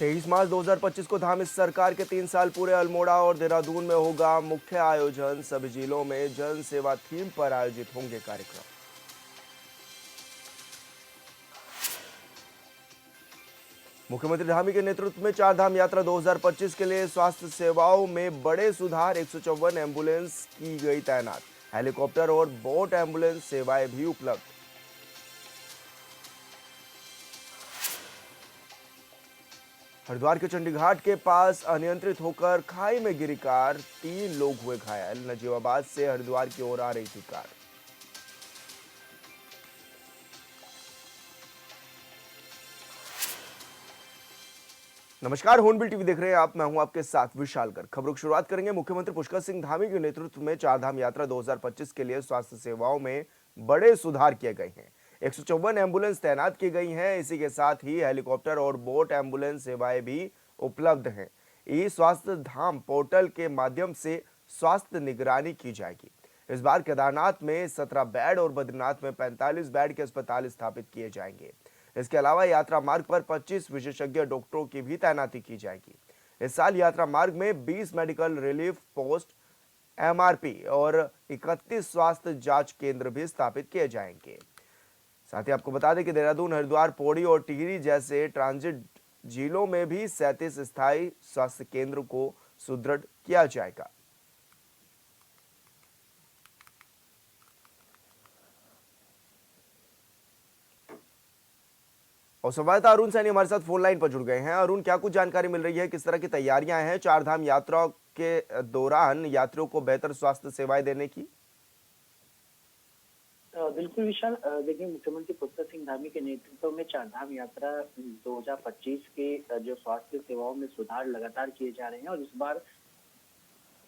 23 मार्च 2025 को धाम इस सरकार के 3 साल पूरे। अल्मोड़ा और देहरादून में होगा मुख्य आयोजन। सभी जिलों में जन सेवा थीम पर आयोजित होंगे कार्यक्रम। मुख्यमंत्री धामी के नेतृत्व में चार धाम यात्रा 2025 के लिए स्वास्थ्य सेवाओं में बड़े सुधार। 154 एम्बुलेंस की गई तैनात। हेलीकॉप्टर और बोट एम्बुलेंस सेवाएं भी उपलब्ध। हरिद्वार के चंडीघाट के पास अनियंत्रित होकर खाई में गिरी कार, 3 लोग हुए घायल। नजीबाबाद से हरिद्वार की ओर आ रही थी कार। नमस्कार, होनबिल टीवी देख रहे हैं आप। मैं हूं आपके साथ विशाल गर्ग। खबरों की शुरुआत करेंगे। मुख्यमंत्री पुष्कर सिंह धामी के नेतृत्व में चारधाम यात्रा 2025 के लिए स्वास्थ्य सेवाओं में बड़े सुधार किए गए हैं। 154 एम्बुलेंस तैनात की गई हैं। इसी के साथ ही हेलीकॉप्टर और बोट एम्बुलेंस सेवाएं भी उपलब्ध हैं। ई स्वास्थ्य धाम पोर्टल के माध्यम से स्वास्थ्य निगरानी की जाएगी। इस बार केदारनाथ में 17 बेड और बद्रीनाथ में 45 बेड के अस्पताल स्थापित किए जाएंगे। इसके अलावा यात्रा मार्ग पर 25 विशेषज्ञ डॉक्टरों की भी तैनाती की जाएगी। इस साल यात्रा मार्ग में 20 मेडिकल रिलीफ पोस्ट, एमआरपी और 31 स्वास्थ्य जांच केंद्र भी स्थापित किए जाएंगे। साथ ही आपको बता दें कि देहरादून, हरिद्वार, पौड़ी और टिहरी जैसे ट्रांजिट जिलों में भी 37 स्थायी स्वास्थ्य केंद्र को सुदृढ़ किया जाएगा। और संवाददाता अरुण सैनी हमारे साथ फोन लाइन पर जुड़ गए हैं। अरुण, क्या कुछ जानकारी मिल रही है? किस तरह की तैयारियां हैं चारधाम यात्रा के दौरान यात्रियों को बेहतर स्वास्थ्य सेवाएं देने की? बिल्कुल विशाल, देखिए मुख्यमंत्री पुष्कर सिंह धामी के नेतृत्व में चारधाम यात्रा 2025 के जो स्वास्थ्य सेवाओं में सुधार लगातार किए जा रहे हैं। और इस बार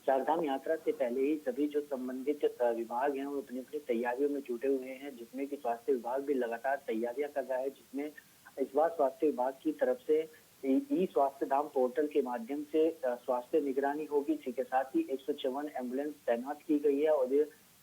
चारधाम यात्रा से पहले ही सभी जो संबंधित विभाग हैं वो अपनी अपनी तैयारियों में जुटे हुए हैं, जिसमें कि स्वास्थ्य विभाग भी लगातार तैयारियां कर रहा है। जिसमें इस बार स्वास्थ्य विभाग की तरफ से ई स्वास्थ्य धाम पोर्टल के माध्यम से स्वास्थ्य निगरानी होगी। इसी के साथ ही 154 एम्बुलेंस तैनात की गई है। और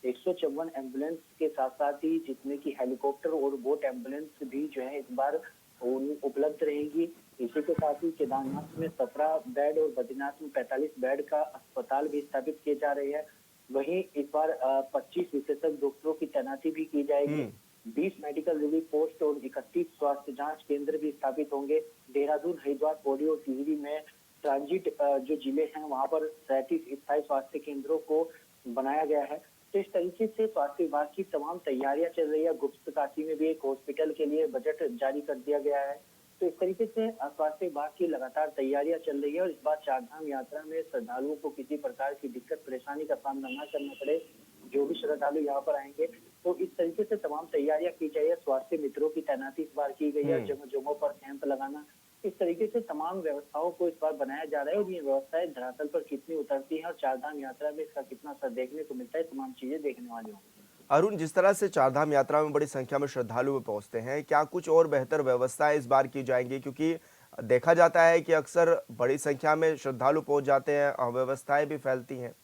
154 एम्बुलेंस के साथ साथ ही जिसमें कि हेलीकॉप्टर और बोट एम्बुलेंस भी जो है इस बार उपलब्ध रहेंगी। इसी के साथ ही केदारनाथ में 17 बेड और बद्रीनाथ में 45 बेड का अस्पताल भी स्थापित किए जा रहे हैं। वहीं इस बार 25 विशेषज्ञ डॉक्टरों की तैनाती भी की जाएगी। 20 मेडिकल रिलीफ पोस्ट और 31 स्वास्थ्य जांच केंद्र भी स्थापित होंगे। देहरादून, हरिद्वार, पौड़ी और टिहरी में ट्रांजिट जो जिले हैं वहां पर 37 स्थायी स्वास्थ्य केंद्रों को बनाया गया है। तो इस तरीके से स्वास्थ्य विभाग की तमाम तैयारियां चल रही है। गुप्तकाशी में भी एक हॉस्पिटल के लिए बजट जारी कर दिया गया है। तो इस तरीके से स्वास्थ्य विभाग की लगातार तैयारियां चल रही है। और इस बार चारधाम यात्रा में श्रद्धालुओं को किसी प्रकार की दिक्कत परेशानी का सामना न करना पड़े, जो भी श्रद्धालु यहाँ पर आएंगे। तो इस तरीके से तमाम तैयारियां की जाए। स्वास्थ्य मित्रों की तैनाती इस बार की गई है। जगह जगहों पर कैंप लगाना, इस तरीके से तमाम व्यवस्थाओं को इस बार बनाया जा रहा है। और ये व्यवस्थाएं धरातल पर कितनी उतरती हैं और चारधाम यात्रा में इसका कितना असर देखने को मिलता है, तमाम चीजें देखने वाली होंगी। अरुण, जिस तरह से चारधाम यात्रा में बड़ी संख्या में श्रद्धालु पहुंचते हैं, क्या कुछ और बेहतर व्यवस्थाएं इस बार की जाएंगी? क्योंकि देखा जाता है कि अक्सर बड़ी संख्या में श्रद्धालु पहुंच जाते हैं, अव्यवस्थाएं भी फैलती हैं।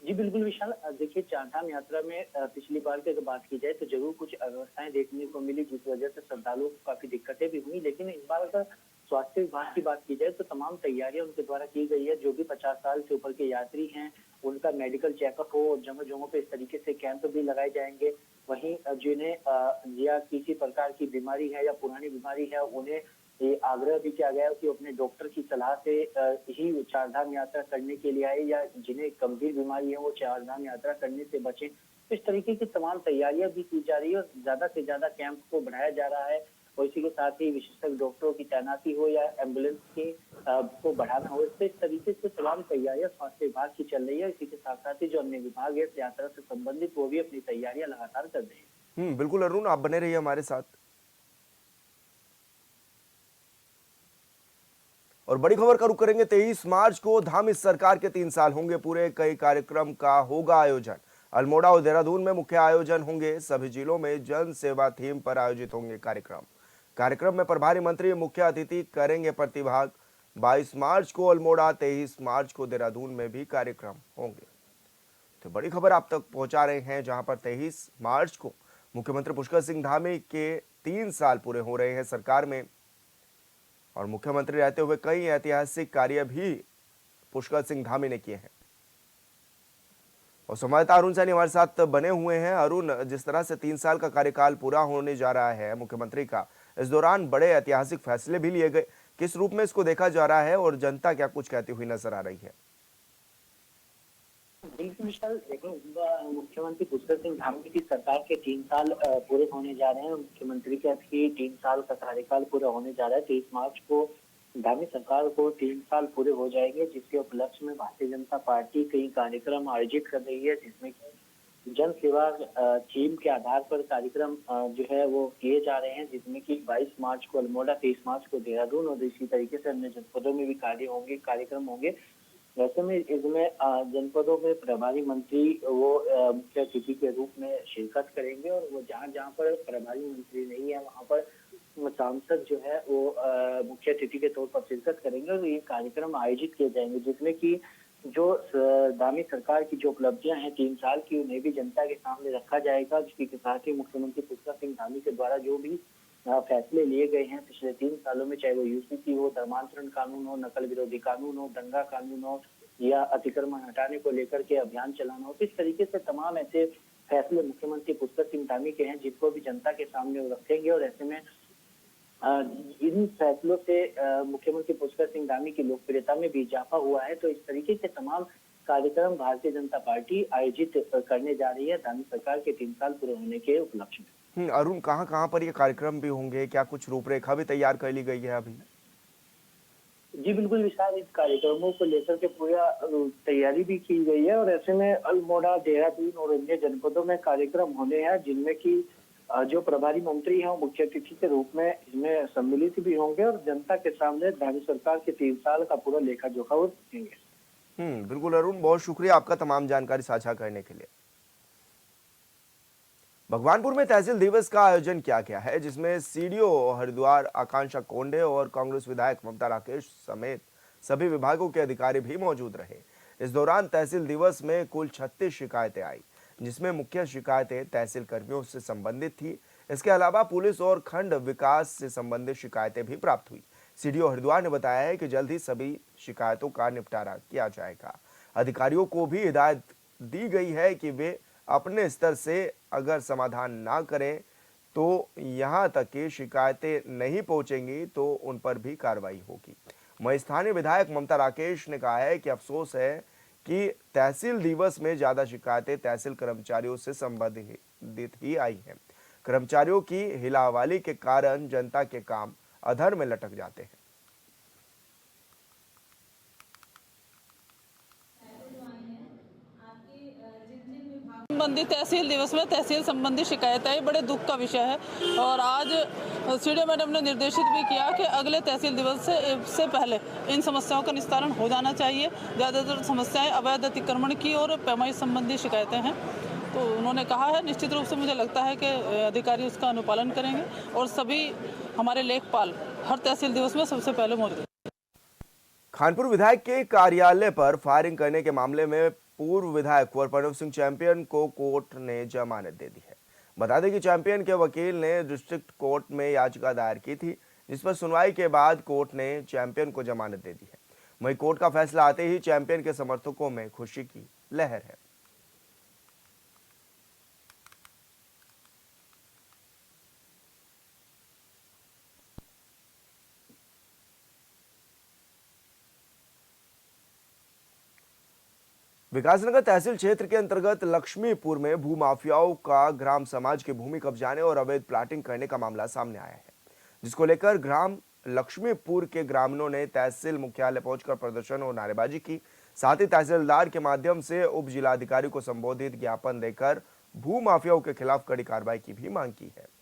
जी बिल्कुल विशाल, देखिए चारधाम यात्रा में पिछली बार की अगर बात की जाए तो जरूर कुछ अव्यवस्थाएं देखने को मिली, जिस वजह से श्रद्धालुओं को काफी दिक्कतें भी हुई। लेकिन इस बार अगर स्वास्थ्य विभाग की बात की जाए तो तमाम तैयारियां उनके द्वारा की गई है। जो भी 50 साल से ऊपर के यात्री हैं उनका मेडिकल चेकअप हो और जगह जगहों पे इस तरीके से कैंप भी लगाए जाएंगे। वहीं जिन्हें या किसी प्रकार की बीमारी है या पुरानी बीमारी है, उन्हें ये आग्रह भी किया गया है कि अपने डॉक्टर की सलाह से ही चारधाम यात्रा करने के लिए आए, या जिन्हें गंभीर बीमारी है वो चारधाम यात्रा करने से बचें। तो इस तरीके की तमाम तैयारियां भी की जा रही है और ज्यादा से ज्यादा कैंप को बढ़ाया जा रहा है। और इसी के साथ ही विशेषज्ञ डॉक्टरों की तैनाती हो या एम्बुलेंस की को बढ़ाना हो, इससे इस तरीके से तमाम तैयारियां स्वास्थ्य विभाग की चल रही है। इसी के साथ साथ ही जो अन्य विभाग है इस यात्रा से संबंधित, वो भी अपनी तैयारियां लगातार कर रहे हैं। बिल्कुल अरुण, आप बने रहिए हमारे साथ। और बड़ी खबर का रुख करेंगे। 23 मार्च को धाम इस सरकार के 3 साल होंगे पूरे। कई कार्यक्रम का होगा आयोजन। अल्मोड़ा और देहरादून में मुख्य आयोजन होंगे। सभी जिलों में जन सेवा थीम पर आयोजित होंगे कार्यक्रम में प्रभारी मंत्री मुख्य अतिथि करेंगे प्रतिभाग। 22 मार्च को अल्मोड़ा, 23 मार्च को देहरादून में भी कार्यक्रम होंगे। तो बड़ी खबर आप तक पहुंचा रहे हैं, जहां पर 23 मार्च को मुख्यमंत्री पुष्कर सिंह धामी के 3 साल पूरे हो रहे हैं सरकार में। और मुख्यमंत्री रहते हुए कई ऐतिहासिक कार्य भी पुष्कर सिंह धामी ने किए हैं। और संवाददाता अरुण सैनी हमारे साथ बने हुए हैं। अरुण, जिस तरह से 3 साल का कार्यकाल पूरा होने जा रहा है मुख्यमंत्री का, इस दौरान बड़े ऐतिहासिक फैसले भी लिए गए, किस रूप में इसको देखा जा रहा है और जनता क्या कुछ कहती हुई नजर आ रही है? बिल्कुल विशाल, देखो मुख्यमंत्री पुष्कर सिंह धामी की सरकार के 3 साल पूरे होने जा रहे हैं। मुख्यमंत्री के अभी 3 साल का कार्यकाल पूरा होने जा रहा है। 23 मार्च को धामी सरकार को 3 साल पूरे हो जाएंगे, जिसके उपलक्ष्य में भारतीय जनता पार्टी कई कार्यक्रम आयोजित कर रही है, जिसमें जन सेवा थीम के आधार पर कार्यक्रम जो है वो किए जा रहे हैं, जिसमें कि 22 मार्च को अल्मोड़ा, 23 मार्च को देहरादून और इसी तरीके से अन्य जनपदों में भी कार्यक्रम होंगे। वैसे में इसमें जनपदों में प्रभारी मंत्री वो मुख्य अतिथि के रूप में शिरकत करेंगे और वो जहाँ जहाँ पर प्रभारी मंत्री नहीं है वहाँ पर सांसद जो है वो मुख्य अतिथि के तौर पर शिरकत करेंगे और ये कार्यक्रम आयोजित किए जाएंगे, जिसमें कि जो दामी सरकार की जो उपलब्धियां हैं 3 साल की, उन्हें भी जनता के सामने रखा जाएगा। जिसके साथ ही मुख्यमंत्री पुष्कर सिंह धामी के द्वारा जो भी फैसले लिए गए हैं पिछले 3 सालों में, चाहे वो यूसीसी हो, धर्मांतरण कानून हो, नकल विरोधी कानून हो, दंगा कानून हो या अतिक्रमण हटाने को लेकर के अभियान चलाना हो, इस तरीके से तमाम ऐसे फैसले मुख्यमंत्री पुष्कर सिंह धामी के हैं जिनको भी जनता के सामने वो रखेंगे। और ऐसे में इन फैसलों से मुख्यमंत्री पुष्कर सिंह धामी की लोकप्रियता में भी इजाफा हुआ है। तो इस तरीके के तमाम कार्यक्रम भारतीय जनता पार्टी आयोजित करने जा रही है धामी सरकार के 3 साल पूरे होने के उपलक्ष्य में। अरुण, कहाँ कहाँ पर ये कार्यक्रम भी होंगे, क्या कुछ रूपरेखा भी तैयार कर ली गई है अभी? जी बिल्कुल विशाल, इस कार्यक्रमों को लेकर के पूरा तैयारी भी की गई है और ऐसे में अल्मोड़ा, देहरादून और अन्य जनपदों में कार्यक्रम होने हैं, जिनमें की जो प्रभारी मंत्री हैं वो मुख्य अतिथि के रूप में इसमें सम्मिलित भी होंगे और जनता के सामने धामी सरकार के 3 साल का पूरा लेखा जोखा वो रखेंगे। बिल्कुल अरुण, बहुत शुक्रिया आपका तमाम जानकारी साझा करने के लिए। भगवानपुर में तहसील दिवस का आयोजन किया गया है, जिसमें सीडीओ हरिद्वार आकांक्षा कोंडे और कांग्रेस विधायक ममता राकेश समेत सभी विभागों के अधिकारी भी मौजूद रहे। इस दौरान तहसील दिवस में कुल 36 शिकायतें आई, जिसमें मुख्य शिकायतें तहसील कर्मियों से संबंधित थी। इसके अलावा पुलिस और खंड विकास से संबंधित शिकायतें भी प्राप्त हुई। सीडीओ हरिद्वार ने बताया है कि जल्द ही सभी शिकायतों का निपटारा किया जाएगा। अधिकारियों को भी हिदायत दी गई है कि वे अपने स्तर से अगर समाधान ना करें तो यहां तक कि शिकायतें नहीं पहुंचेंगी तो उन पर भी कार्रवाई होगी। वहीं स्थानीय विधायक ममता राकेश ने कहा है कि अफसोस है कि तहसील दिवस में ज्यादा शिकायतें तहसील कर्मचारियों से संबंधित ही आई हैं। कर्मचारियों की हिलावाली के कारण जनता के काम अधर में लटक जाते हैं। संबंधित तहसील दिवस में तहसील संबंधी शिकायतें बड़े दुख का विषय है और आज सीडीओ मैडम ने निर्देशित भी किया कि अगले तहसील दिवस से पहले इन समस्याओं का निस्तारण हो जाना चाहिए। ज़्यादातर समस्याएं अवैध अतिक्रमण की और पैमाइश संबंधी शिकायतें हैं, तो उन्होंने कहा है निश्चित रूप से मुझे लगता है कि अधिकारी उसका अनुपालन करेंगे और सभी हमारे लेखपाल हर तहसील दिवस में सबसे पहले मौजूद। खानपुर विधायक के कार्यालय पर फायरिंग करने के मामले में पूर्व विधायक कुंवर प्रणव सिंह चैंपियन को कोर्ट ने जमानत दे दी है। बता दें कि चैंपियन के वकील ने डिस्ट्रिक्ट कोर्ट में याचिका दायर की थी, जिस पर सुनवाई के बाद कोर्ट ने चैंपियन को जमानत दे दी है। वहीं कोर्ट का फैसला आते ही चैंपियन के समर्थकों में खुशी की लहर है। विकासनगर तहसील क्षेत्र के अंतर्गत लक्ष्मीपुर में भूमाफियाओं का ग्राम समाज की भूमि कब्जाने और अवैध प्लाटिंग करने का मामला सामने आया है, जिसको लेकर ग्राम लक्ष्मीपुर के ग्रामीणों ने तहसील मुख्यालय पहुंचकर प्रदर्शन और नारेबाजी की। साथ ही तहसीलदार के माध्यम से उप जिलाधिकारी को संबोधित ज्ञापन देकर भूमाफियाओं के खिलाफ कड़ी कार्रवाई की भी मांग की है।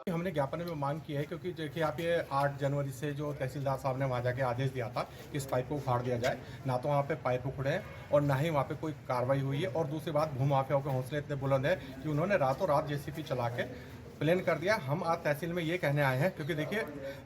हमने ज्ञापन में मांग की है क्योंकि देखिए आप ये 8 जनवरी से जो तहसीलदार साहब ने वहाँ जाके आदेश दिया था कि इस पाइप को उखाड़ दिया जाए, ना तो वहाँ पे पाइप उखड़े हैं और ना ही वहाँ पे कोई कार्रवाई हुई है। और दूसरी बात, भूमाफियाओं के हौसले इतने बुलंद है कि उन्होंने रातों रात जेसीबी चला के प्लान कर दिया। हम आज तहसील में ये कहने आए हैं क्योंकि देखिए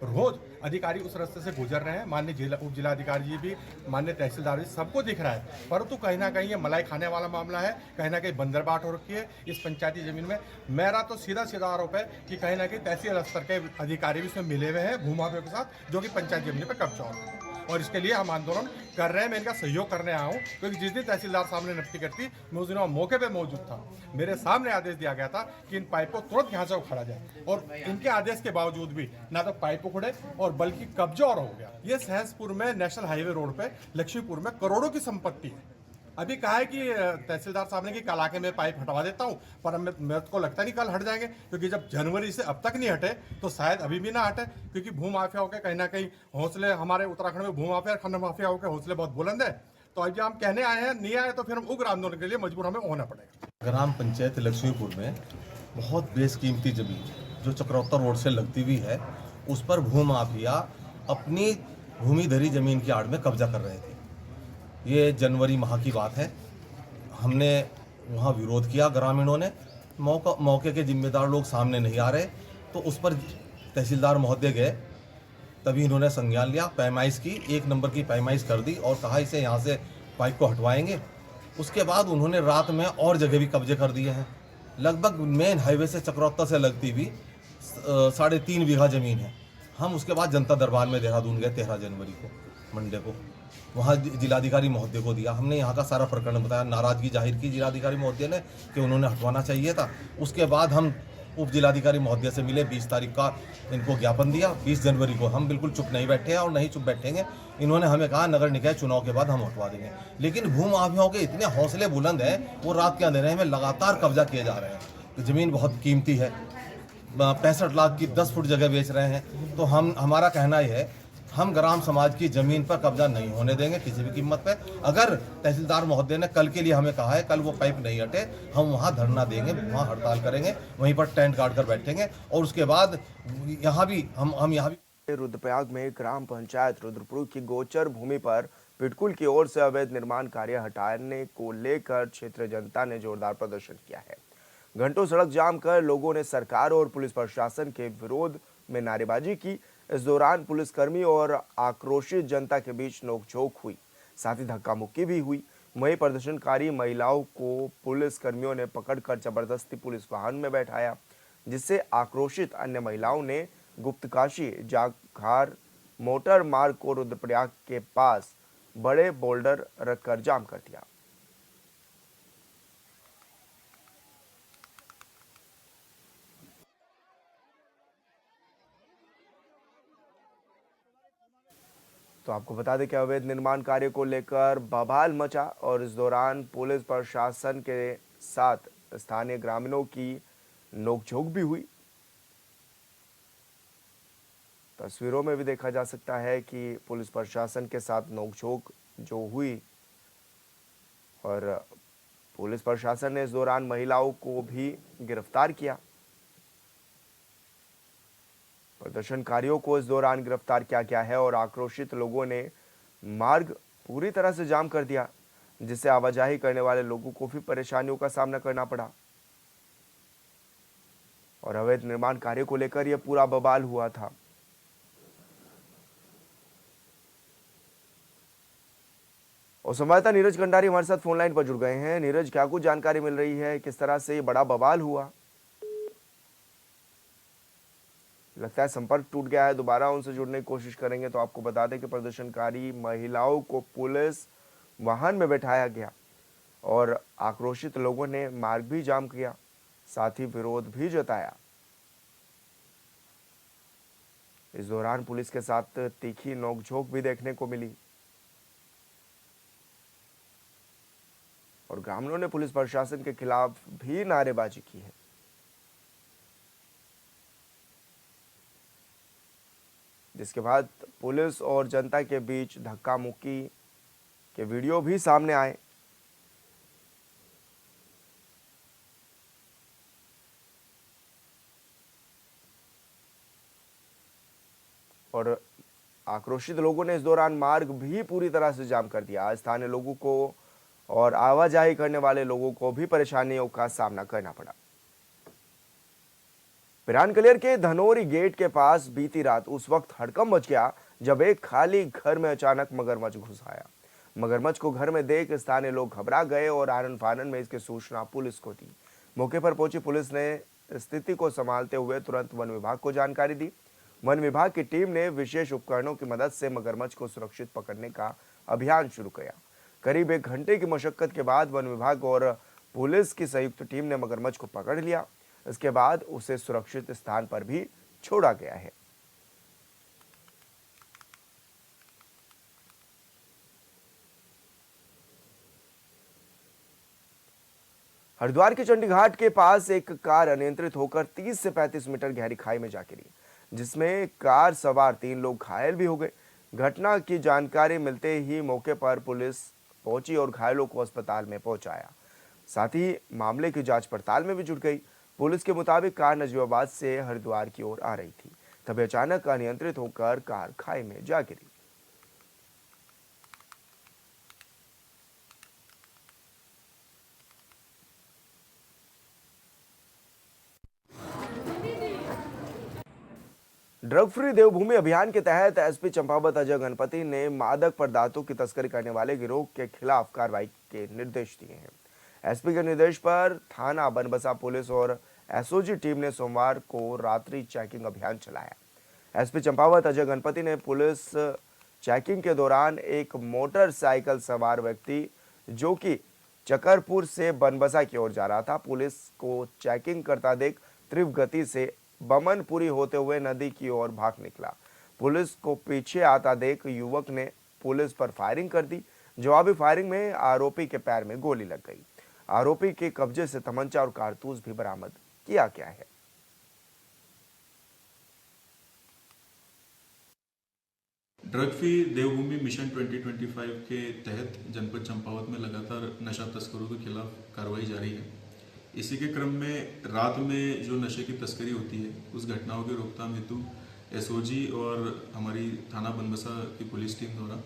रोज अधिकारी उस रास्ते से गुजर रहे हैं, माननीय जिला उप जिलाधिकारी जी भी, माननीय तहसीलदार जी, सबको दिख रहा है, परंतु कहीं ना कहीं ये मलाई खाने वाला मामला है, कहीं ना कहीं बंदरबाट हो रखी है इस पंचायती जमीन में। मेरा तो सीधा सीधा आरोप है कि कहीं ना कहीं तहसील स्तर के अधिकारी भी इसमें मिले हुए हैं भूमाफियों के साथ, जो कि पंचायत जमीन पर कब्जा हो रहा है, और इसके लिए हम आंदोलन कर रहे हैं। मैं इनका सहयोग करने आया हूँ क्योंकि जिस दिन तहसीलदार सामने नियुक्ति करती, मैं उस दिन मौके पे मौजूद था। मेरे सामने आदेश दिया गया था कि इन पाइप को तुरंत यहाँ से उखाड़ा जाए, और इनके आदेश के बावजूद भी ना तो पाइप उखड़े और बल्कि कब्जा और हो गया। ये सहसपुर में नेशनल हाईवे रोड पे लक्ष्मीपुर में करोड़ों की संपत्ति है। अभी कहा है कि तहसीलदार साहब ने कि कल आके मैं पाइप हटवा देता हूँ, पर मेरे को लगता नहीं कल हट जाएंगे, क्योंकि जब जनवरी से अब तक नहीं हटे तो शायद अभी भी ना हटे, क्योंकि भूमाफियाओं के कहीं ना कहीं हौसले, हमारे उत्तराखंड में भूमाफिया खंड माफियाओं के हौसले बहुत बुलंद है। तो आज हम कहने आए हैं, नहीं आए तो फिर हम उग्र आंदोलन के लिए मजबूर हमें होना पड़ेगा। ग्राम पंचायत लक्ष्मीपुर में बहुत बेशकीमती जमीन जो चक्रौतर रोड से लगती हुई है, उस पर भूमाफिया अपनी भूमिधरी जमीन की आड़ में कब्जा कर रहे थे। ये जनवरी माह की बात है। हमने वहाँ विरोध किया, ग्रामीणों ने, मौके के जिम्मेदार लोग सामने नहीं आ रहे, तो उस पर तहसीलदार महोदय गए, तभी इन्होंने संज्ञान लिया, पैमाइश की, 1 नंबर की पैमाइश कर दी और कहा इसे यहाँ से पाइप को हटवाएंगे। उसके बाद उन्होंने रात में और जगह भी कब्जे कर दिए हैं। लगभग मेन हाईवे से चक्रोत्तर से लगती हुई 3.5 बीघा ज़मीन है। हम उसके बाद जनता दरबार में देहरादून गए 13 जनवरी को, मंडे को, वहाँ जिलाधिकारी महोदय को दिया। हमने यहाँ का सारा प्रकरण बताया, नाराज़गी जाहिर की जिलाधिकारी महोदय ने कि उन्होंने हटवाना चाहिए था। उसके बाद हम उप जिलाधिकारी महोदय से मिले, 20 तारीख का इनको ज्ञापन दिया। 20 जनवरी को हम बिल्कुल चुप नहीं बैठे हैं और नहीं चुप बैठेंगे। इन्होंने हमें कहा नगर निकाय चुनाव के बाद हम हटवा देंगे, लेकिन भूमाफियाओं के इतने हौसले बुलंद हैं, वो रात के अंधेरे में लगातार कब्जा किए जा रहे हैं। ज़मीन बहुत कीमती है, 65 लाख की 10 फुट जगह बेच रहे हैं। तो हमारा कहना यह है, हम ग्राम समाज की ज़मीन पर कब्जा नहीं होने देंगे किसी भी कीमत पे। अगर तहसीलदार महोदय ने कल के लिए हमें कहा है, कल वो पाइप नहीं हटे, हम वहाँ धरना देंगे, वहाँ हड़ताल करेंगे, वहीं पर टेंट गाड़ कर बैठेंगे, और उसके बाद यहाँ भी हम यहाँ भी। रुद्रप्रयाग में ग्राम पंचायत रुद्रपुर की गोचर भूमि पर पिटकुल की ओर से अवैध निर्माण कार्य हटाने को लेकर क्षेत्रीय जनता ने जोरदार प्रदर्शन किया है। घंटों सड़क जाम कर लोगों ने सरकार और पुलिस प्रशासन के विरोध में नारेबाजी की। इस दौरान पुलिसकर्मी और आक्रोशित जनता के बीच नोकझोंक हुई, साथ ही धक्का मुक्की भी हुई। वहीं प्रदर्शनकारी महिलाओं को पुलिसकर्मियों ने पकड़कर जबरदस्ती पुलिस वाहन में बैठाया, जिससे आक्रोशित अन्य महिलाओं ने गुप्तकाशी जाखार मोटर मार्ग को रुद्रप्रयाग के पास बड़े बोल्डर रखकर जाम कर दिया। तो आपको बता दें कि अवैध निर्माण कार्य को लेकर बवाल मचा और इस दौरान पुलिस प्रशासन के साथ स्थानीय ग्रामीणों की नोकझोंक भी हुई। तस्वीरों में भी देखा जा सकता है कि पुलिस प्रशासन के साथ नोकझोंक जो हुई, और पुलिस प्रशासन ने इस दौरान महिलाओं को भी गिरफ्तार किया। प्रदर्शनकारियों को इस दौरान गिरफ्तार किया गया है और आक्रोशित लोगों ने मार्ग पूरी तरह से जाम कर दिया, जिससे आवाजाही करने वाले लोगों को भी परेशानियों का सामना करना पड़ा। और अवैध निर्माण कार्य को लेकर यह पूरा बवाल हुआ था। और संवाददाता नीरज कंडारी हमारे साथ फोन लाइन पर जुड़ गए हैं। नीरज, क्या कुछ जानकारी मिल रही है, किस तरह से ये बड़ा बवाल हुआ? लगता है संपर्क टूट गया है, दोबारा उनसे जुड़ने की कोशिश करेंगे। तो आपको बता दें कि प्रदर्शनकारी महिलाओं को पुलिस वाहन में बैठाया गया और आक्रोशित लोगों ने मार्ग भी जाम किया, साथ ही विरोध भी जताया। इस दौरान पुलिस के साथ तीखी नोकझोंक भी देखने को मिली और ग्रामीणों ने पुलिस प्रशासन के खिलाफ भी नारेबाजी की है। जिसके बाद पुलिस और जनता के बीच धक्का मुक्की के वीडियो भी सामने आए। और आक्रोशित लोगों ने इस दौरान मार्ग भी पूरी तरह से जाम कर दिया। स्थानीय लोगों को और आवाजाही करने वाले लोगों को भी परेशानियों का सामना करना पड़ा। पिरानकलियर के धनोरी गेट के पास बीती रात उस वक्त हड़कंप मच गया जब एक खाली घर में अचानक मगरमच्छ घुस आया। मगरमच्छ को घर में देख स्थानीय लोग घबरा गए और आनन फानन में इसकी सूचना पुलिस को दी। मौके पर पहुंची पुलिस ने स्थिति को संभालते हुए तुरंत वन विभाग को जानकारी दी। वन विभाग की टीम ने विशेष उपकरणों की मदद से मगरमच्छ को सुरक्षित पकड़ने का अभियान शुरू किया। करीब 1 घंटे की मशक्कत के बाद वन विभाग और पुलिस की संयुक्त टीम ने मगरमच्छ को पकड़ लिया। इसके बाद उसे सुरक्षित स्थान पर भी छोड़ा गया है। हरिद्वार के चंडीघाट के पास एक कार अनियंत्रित होकर 30 से 35 मीटर गहरी खाई में जा गिरी, जिसमें कार सवार 3 लोग घायल भी हो गए। घटना की जानकारी मिलते ही मौके पर पुलिस पहुंची और घायलों को अस्पताल में पहुंचाया। साथ ही मामले की जांच पड़ताल में भी जुट गई। पुलिस के मुताबिक कार नजीबाबाद से हरिद्वार की ओर आ रही थी, तभी अचानक अनियंत्रित होकर कार खाई में जा गिरी। ड्रग फ्री देवभूमि अभियान के तहत एसपी चंपावत अजय गणपति ने मादक पदार्थों की तस्करी करने वाले गिरोह के खिलाफ कार्रवाई के निर्देश दिए हैं। एसपी के निर्देश पर थाना बनबसा पुलिस और एसओजी टीम ने सोमवार को रात्रि चेकिंग अभियान चलाया। एसपी चंपावत अजय गणपति ने पुलिस चेकिंग के दौरान एक मोटरसाइकिल सवार व्यक्ति जो कि चकरपुर से बनबसा की ओर जा रहा था, पुलिस को चेकिंग करता देख तीव्र गति से बमनपुरी होते हुए नदी की ओर भाग निकला। पुलिस को पीछे आता देख युवक ने पुलिस पर फायरिंग कर दी। जवाबी फायरिंग में आरोपी के पैर में गोली लग गई। आरोपी के कब्जे से तमंचा और कारतूस भी बरामद किया गया है। ड्रग फ्री देवभूमि मिशन 2025 के तहत जनपद चंपावत में लगातार नशा तस्करों के खिलाफ कार्रवाई जारी है। इसी के क्रम में रात में जो नशे की तस्करी होती है उस घटनाओं की रोकथाम हेतु एसओजी और हमारी थाना बनबसा की पुलिस टीम द्वारा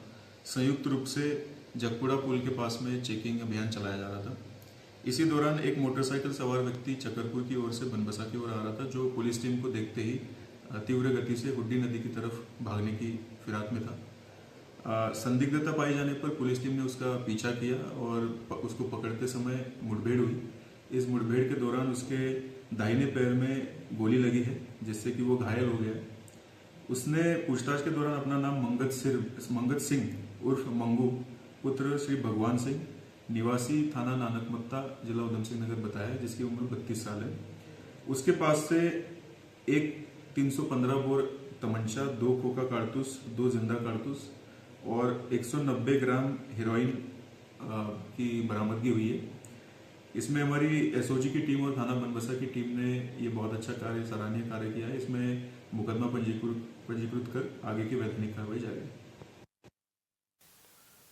संयुक्त रूप से जगपुड़ा पुल के पास में चेकिंग अभियान चलाया जा रहा था। इसी दौरान एक मोटरसाइकिल सवार व्यक्ति चकरपुर की ओर से बनबसा की ओर आ रहा था, जो पुलिस टीम को देखते ही तीव्र गति से हुड्डी नदी की तरफ भागने की फिराक में था। संदिग्धता पाई जाने पर पुलिस टीम ने उसका पीछा किया और उसको पकड़ते समय मुठभेड़ हुई। इस मुठभेड़ के दौरान उसके दाहिने पैर में गोली लगी है, जिससे कि वो घायल हो गया। उसने पूछताछ के दौरान अपना नाम मंगत सिंह उर्फ मंगू पुत्र श्री भगवान सिंह निवासी थाना नानकमत्ता जिला उधम सिंह नगर बताया, जिसकी उम्र 32 साल है। उसके पास से एक 315 बोर तमंचा, 2 खोखा कारतूस, 2 जिंदा कारतूस और 190 ग्राम हेरोइन की बरामदगी हुई है। इसमें हमारी एसओजी की टीम और थाना बनबसा की टीम ने ये बहुत अच्छा कार्य, सराहनीय कार्य किया है। इसमें मुकदमा पंजीकृत कर आगे की वैधानिक कार्रवाई जारी है।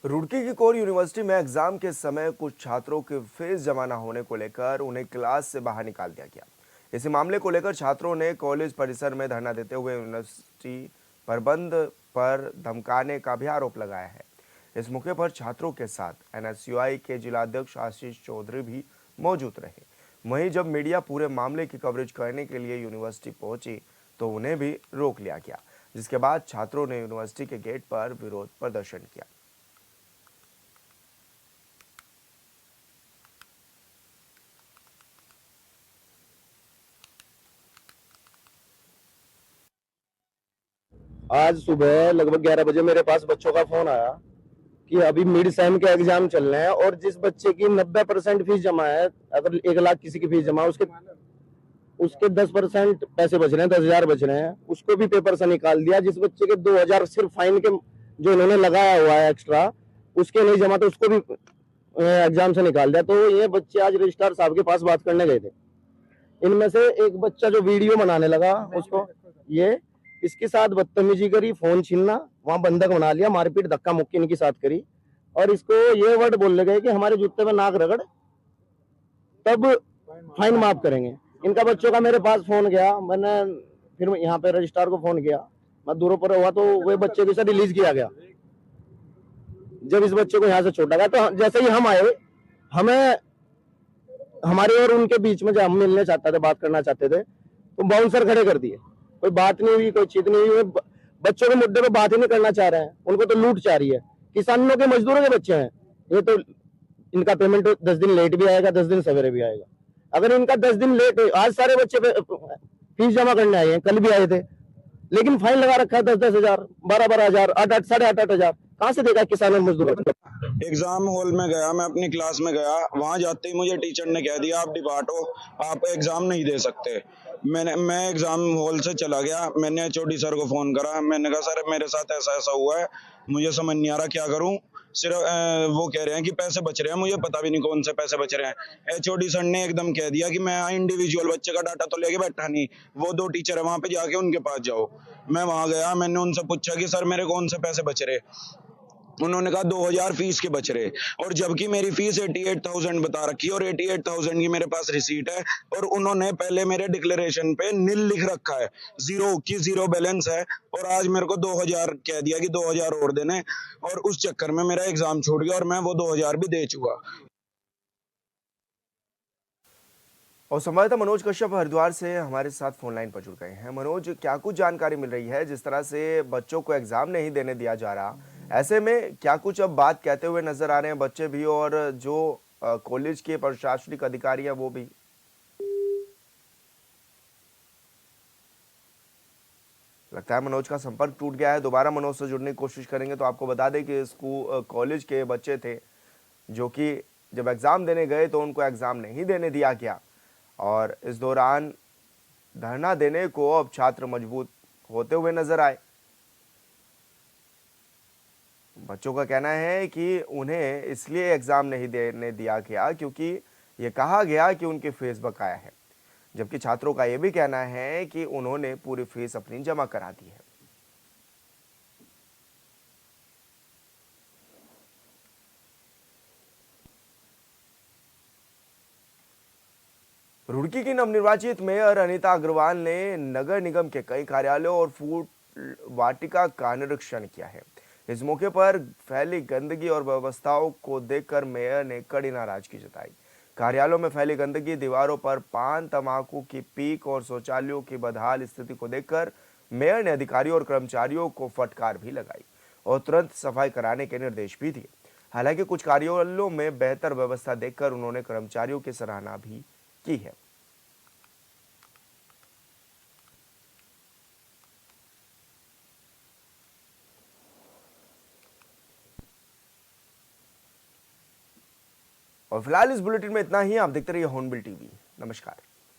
रुड़की की कोर यूनिवर्सिटी में एग्जाम के समय कुछ छात्रों के फीस जमा न होने को लेकर उन्हें क्लास से बाहर निकाल दिया गया। इसी मामले को लेकर छात्रों ने कॉलेज परिसर में धरना देते हुए यूनिवर्सिटी प्रबंध पर धमकाने का भी आरोप लगाया है। इस मौके पर छात्रों के साथ एनएसयूआई के जिलाध्यक्ष आशीष चौधरी भी मौजूद रहे। वहीं जब मीडिया पूरे मामले की कवरेज करने के लिए यूनिवर्सिटी पहुंची तो उन्हें भी रोक लिया गया, जिसके बाद छात्रों ने यूनिवर्सिटी के गेट पर विरोध प्रदर्शन किया। आज सुबह लगभग 11 बजे मेरे पास बच्चों का फोन आया कि अभी मिड सेम के एग्जाम चल रहे हैं और जिस बच्चे की 90% फीस जमा है, अगर 1 लाख किसी की फीस जमा उसके 10% पैसे बच रहे हैं, 10,000 बच रहे हैं, उसको भी पेपर से निकाल दिया। जिस बच्चे के 2,000 सिर्फ फाइन के जो इन्होंने लगाया हुआ है एक्स्ट्रा, उसके नहीं जमा तो उसको भी एग्जाम से निकाल दिया। तो ये बच्चे आज रजिस्ट्रार साहब के पास बात करने गए थे। इनमें से एक बच्चा जो वीडियो बनाने लगा, उसको इसके साथ बदतमीजी करी, फोन छीनना, वहां बंधक बना लिया, मारपीट धक्का मुक्की इनके साथ करी और इसको ये वर्ड बोलने गए कि हमारे जूते में नाक रगड़ तब फाइन माफ करेंगे। इनका बच्चों का मेरे पास फोन गया, मैंने फिर यहाँ पे रजिस्ट्रार को फोन किया, मैं दूरों पर हुआ तो वही बच्चे को रिलीज किया गया। जब इस बच्चे को यहाँ से छोड़ा गया तो जैसे ही हम आए, हमें हमारे और उनके बीच में जब हम मिलने चाहते थे, बात करना चाहते थे, तो बाउंसर खड़े कर दिए, कोई बात नहीं हुई, कोई चीज नहीं हुई। बच्चों के मुद्दे पे बात ही नहीं करना चाह रहे हैं, उनको तो लूट चाह रही है। किसानों के, मजदूरों के बच्चे हैं ये, तो इनका पेमेंट 10 दिन लेट भी आएगा, 10 दिन सवेरे भी आएगा। अगर इनका 10 दिन लेट, आज सारे बच्चे फीस जमा करने आए हैं, कल भी आए थे, लेकिन फाइन लगा रखा है 10-10 हजार, 12-12 हजार, 8-8, 8.5 हजार। कहाँ से देगा किसान और मजदूर? एग्जाम हॉल में गया, मैं अपनी क्लास में गया, वहां जाते ही मुझे टीचर ने कह दिया आप डिपार्ट हो, आप एग्जाम नहीं दे सकते। मैं एग्जाम हॉल से चला गया, मैंने एचओडी सर को फोन करा, मैंने कहा सर मेरे साथ ऐसा ऐसा हुआ है, मुझे समझ नहीं आ रहा क्या करूं। सिर्फ वो कह रहे हैं कि पैसे बच रहे हैं, मुझे पता भी नहीं कौन से पैसे बच रहे हैं। एचओडी सर ने एकदम कह दिया कि मैं इंडिविजुअल बच्चे का डाटा तो लेके बैठा नहीं, वो 2 टीचर है वहां पे, जाके उनके पास जाओ। मैं वहां गया, मैंने उनसे पूछा कि सर मेरे कौन से पैसे बच रहे। उन्होंने कहा 2000 फीस के बच रहे, और जबकि मेरी फीस 88,000 बता रखी है, और 88,000 की मेरे पास रिसीट है, और उन्होंने पहले मेरे डिक्लेरेशन पे नील लिख रखा है, जीरो बैलेंस है, और आज मेरे को 2000 कह दिया कि 2000 और देने, और उस चक्कर में मेरा एग्जाम छूट गया और मैं वो 2000 भी दे चुका। और संवाददाता मनोज कश्यप हरिद्वार से हमारे साथ फोन लाइन पर जुड़ गए हैं। मनोज, क्या कुछ जानकारी मिल रही है? जिस तरह से बच्चों को एग्जाम नहीं देने दिया जा रहा, ऐसे में क्या कुछ अब बात कहते हुए नजर आ रहे हैं बच्चे भी, और जो कॉलेज के प्रशासनिक अधिकारी हैं वो भी? लगता है मनोज का संपर्क टूट गया है। दोबारा मनोज से जुड़ने की कोशिश करेंगे। तो आपको बता दें कि कॉलेज के बच्चे थे जो कि जब एग्जाम देने गए तो उनको एग्जाम नहीं देने दिया गया, और इस दौरान धरना देने को अब छात्र मजबूत होते हुए नजर आए। बच्चों का कहना है कि उन्हें इसलिए एग्जाम नहीं देने दिया गया क्योंकि ये कहा गया कि उनकी फीस बकाया है, जबकि छात्रों का यह भी कहना है कि उन्होंने पूरी फीस अपनी जमा करा दी है। रुड़की की नवनिर्वाचित मेयर अनीता अग्रवाल ने नगर निगम के कई कार्यालयों और फूड वाटिका का निरीक्षण किया है। इस मौके पर फैली गंदगी और व्यवस्थाओं को देखकर मेयर ने कड़ी नाराजगी जताई। कार्यालयों में फैली गंदगी, दीवारों पर पान तंबाकू की पीक और शौचालयों की बदहाल स्थिति को देखकर मेयर ने अधिकारियों और कर्मचारियों को फटकार भी लगाई और तुरंत सफाई कराने के निर्देश भी दिए। हालांकि कुछ कार्यालयों में बेहतर व्यवस्था देखकर उन्होंने कर्मचारियों की सराहना भी की है। और फिलहाल इस बुलेटिन में इतना ही। आप देखते रहिए हॉर्नबिल टीवी। नमस्कार।